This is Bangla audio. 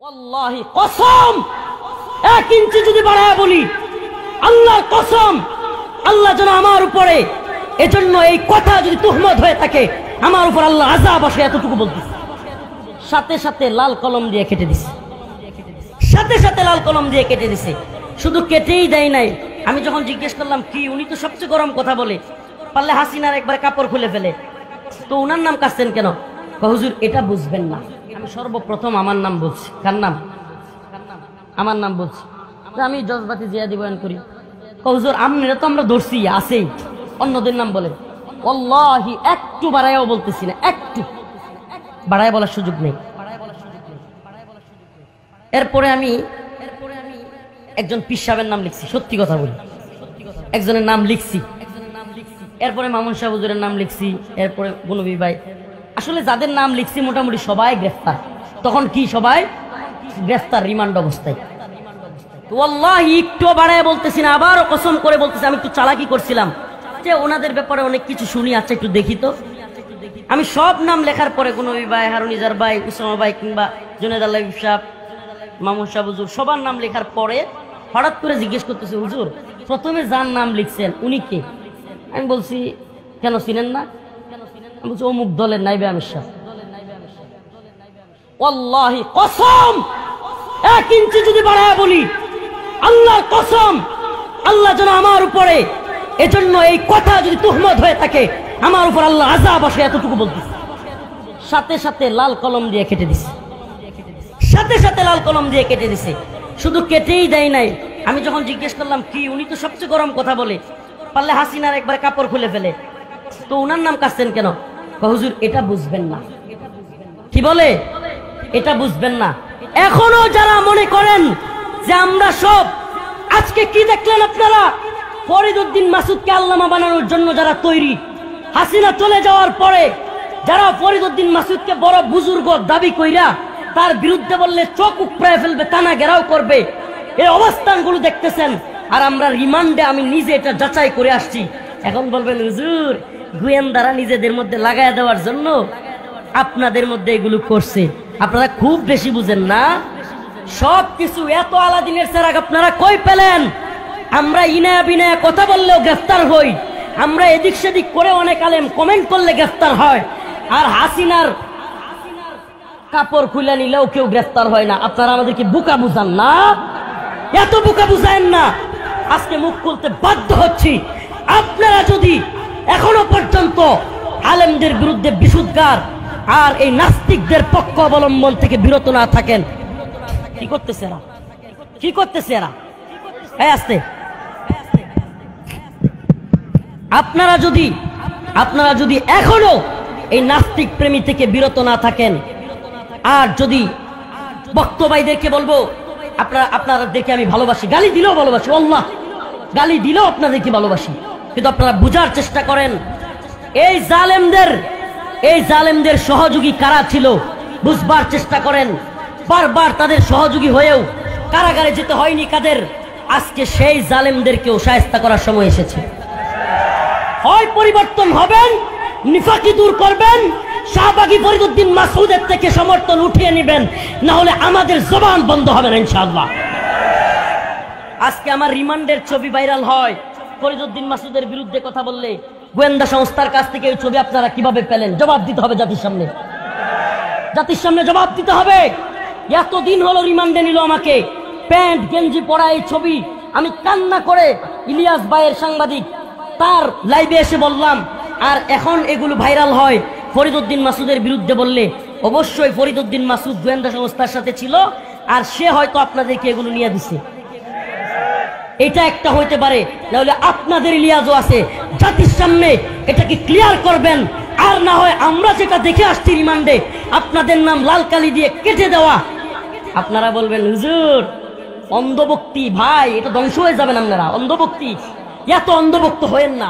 ওয়াল্লাহি কসম, এক ইঞ্চি যদি বাড়ায় বলি, আল্লাহর কসম, আল্লাহ যেন আমার উপরে, এজন্য এই কথা যদি তুহমত হয়ে থাকে, আমার উপর আল্লাহ আযাব আসে, এতটুকু বলতেছে। সাথে সাথে লাল কলম দিয়ে কেটে দিছে, সাথে সাথে লাল কলম দিয়ে কেটে দিছে। শুধু কেটেই দেয় নাই, আমি যখন জিজ্ঞেস করলাম কি, উনি তো সবচেয়ে গরম কথা বলে, পারলে হাসিনার একবার কাপড় খুলে ফেলে, তো উনার নাম কাটছেন কেন? হুজুর এটা বুঝবেন না, আমি সর্বপ্রথম আমার নাম বলছি। কার নাম? আমার নাম বলছি। আমি জজবাতি জিয়া দিবয়ান করি। হুজুর আপনারা তো আমরা ধরছি, আছেই, অন্যদের নাম বলেন। ওয়াল্লাহি একটু বাড়াইও বলতেছি না, একটু বাড়ায় বলার সুযোগ নেই। এরপরে আমি একজন পীর সাহেবের নাম লিখছি, সত্যি কথা বলি, একজনের নাম লিখছি, এরপরে মামুন সাহেব হুজুরের নাম লিখছি, এরপরে গুনবী ভাই, আসলে যাদের নাম লিখছি মোটামুটি সবাই গ্রেফতার। তখন কি সবাই গ্রেফতার, রিমান্ড অবস্থায়। ওয়াল্লাহি একটু বাড়ায় বলতেছি না, আবারও কসম করে বলতেছি, আমি একটু চালাকি করছিলাম যে ওনাদের ব্যাপারে অনেক কিছু শুনি, আচ্ছা একটু দেখি তো। আমি সব নাম লেখার পরে গুনবী ভাই, হারুনিজার ভাই, উসামা ভাই, কিংবা জুনেদ আল্লাহ সাহেব, মামুন সাহেব হুজুর, সবার নাম লেখার পরে হঠাৎ করে জিজ্ঞেস করতেছে, হুজুর প্রথমে যার নাম লিখছেন উনি কে? আমি বলছি কেন চিনেন না? আমি বলছি অমুক দলের নাইবে আমির সাহেব। ওয়াল্লাহি কসম, এক ইঞ্চি যদি বাড়ায় বলি, আল্লাহর কসম, আল্লাহ যেন আমার উপরে, এজন্য এই কথা যদি তুহমত হয়ে থাকে, আমার উপর আল্লাহ আযাব আসে, এতটুকু বলতেছে। সাথে সাথে লাল কলম দিয়ে কেটে দিছে, সাথে সাথে লাল কলম দিয়ে কেটে দিছে। শুধু কেটেই দেয় নাই, আমি যখন জিজ্ঞেস করলাম কি, উনি তো সবচেয়ে গরম কথা বলে, পারলে হাসিনার একবার কাপড় খুলে ফেলে, তো উনার নাম কাটছেন কেন? হুজুর এটা বুঝবেন না। কি বলে? এটা বুঝবেন না। এখনো যারা মনে করেন যে আমরা সব, আজকে কি দেখলেন আপনারা? ফরিদ উদ্দিন মাসুদকে আল্লামা বানানোর জন্য যারা তৈরি, হাসিনা চলে যাওয়ার পরে যারা ফরিদ উদ্দিন মাসুদকে বড় বুজুর্গ দাবি কইরা তার বিরুদ্ধে বললে চোখ উপড়ায় ফেলবে, টানা ঘেরাও করবে, এই অবস্থানগুলো দেখতেছেন। আর আমরা রিমান্ডে, আমি নিজে এটা যাচাই করে আসছি। এখন বলবেন হুজুর গোয়েন্দারা নিজেদের মধ্যে লাগায় দেওয়ার জন্য আপনাদের মধ্যে এগুলো করছে। আপনারা খুব বেশি বুঝেন না। সব কিছু এত আলাদিনের চেরাগ আপনারা কই পেলেন? আমরা ইনায়া বিনায়া কথা বললেও গ্রেফতার হই, আমরা এদিক সেদিক করে অনেক আলেম কমেন্ট করলে গ্রেফতার হয়, আর হাসিনার কাপড় খুলে নিলেও কেউ গ্রেফতার হয় না। আপনারা আমাদেরকে বোকা বুঝান না, এত বোকা বুঝায়েন না। আজকে মুখ খুলতে বাধ্য হচ্ছি। আপনারা যদি এখনো পর্যন্ত আলেমদের বিরুদ্ধে বিশুদ্ধার আর এই নাস্তিকদের পক্ষ অবলম্বন থেকে বিরত না থাকেন, কি করতেছে এরা? কি করতেছে এরা? আসতে আপনারা যদি এখনো এই নাস্তিক প্রেমী থেকে বিরত না থাকেন, আর যদি বক্তব্যদেরকে বলবো আপনাদেরকে আমি ভালোবাসি, গালি দিলেও ভালোবাসি, আল্লাহ গালি দিলেও আপনাদেরকে ভালোবাসি, কিন্তু আপনারা বুঝার চেষ্টা করেন এই জালেমদের সহযোগী কারা ছিল, বুঝবার চেষ্টা করেন। বারবার তাদের সহযোগী হয়েও কারাগারে যেতে হয়নি কাদের। আজকে সেই জালেমদেরকেও শায়েস্তা করার সময় এসেছে। হয় পরিবর্তন হবেন, নিফাকি দূর করবেন, শাহবাগী ফরিদ উদ্দিন মাসউদের থেকে সমর্থন উঠিয়ে নেবেন, না হলে আমাদের জবান বন্ধ হবে না ইনশাআল্লাহ। আজকে আমার রিমান্ডের ছবি ভাইরাল হয়, ফরিদ উদ্দিন মাসউদের বিরুদ্ধে কথা বললে গোয়েন্দা সংস্থার কাছ থেকে এই ছবি আপনারা কিভাবে পেলেন? জবাব দিতে হবে জাতির সামনে, জাতির সামনে জবাব দিতে হবে। এতদিন হলো রিমান্ডে নিল আমাকে, প্যান্ট গেঞ্জি পরা এই ছবি আমি কান্না করে ইলিয়াস ভাইয়ের সাংবাদিক তার লাইভে এসে বললাম। আর এখন এগুলো ভাইরাল হয় ফরিদ উদ্দিন মাসুদের বিরুদ্ধে বললে, অবশ্যই ফরিদ উদ্দিন মাসুদ গোয়েন্দা সংস্থার সাথে ছিল, আর সে হয়তো আপনাদেরকে এগুলো নিয়ে দিছে। এটা একটা হইতে পারে, নাহলে আপনাদের ইলিয়াজও আছে। জাতির সামনে এটাকে ক্লিয়ার করবেন, আর না হয় আমরা যেটা দেখে আসছি রিমান্ডে, আপনাদের নাম লাল কালি দিয়ে কেটে দেওয়া। আপনারা বলবেন হুজুর অন্ধভক্তি, ভাই এটা ধ্বংস হয়ে যাবেন আপনারা। অন্ধভক্তি, এত অন্ধভক্ত হয়েন না।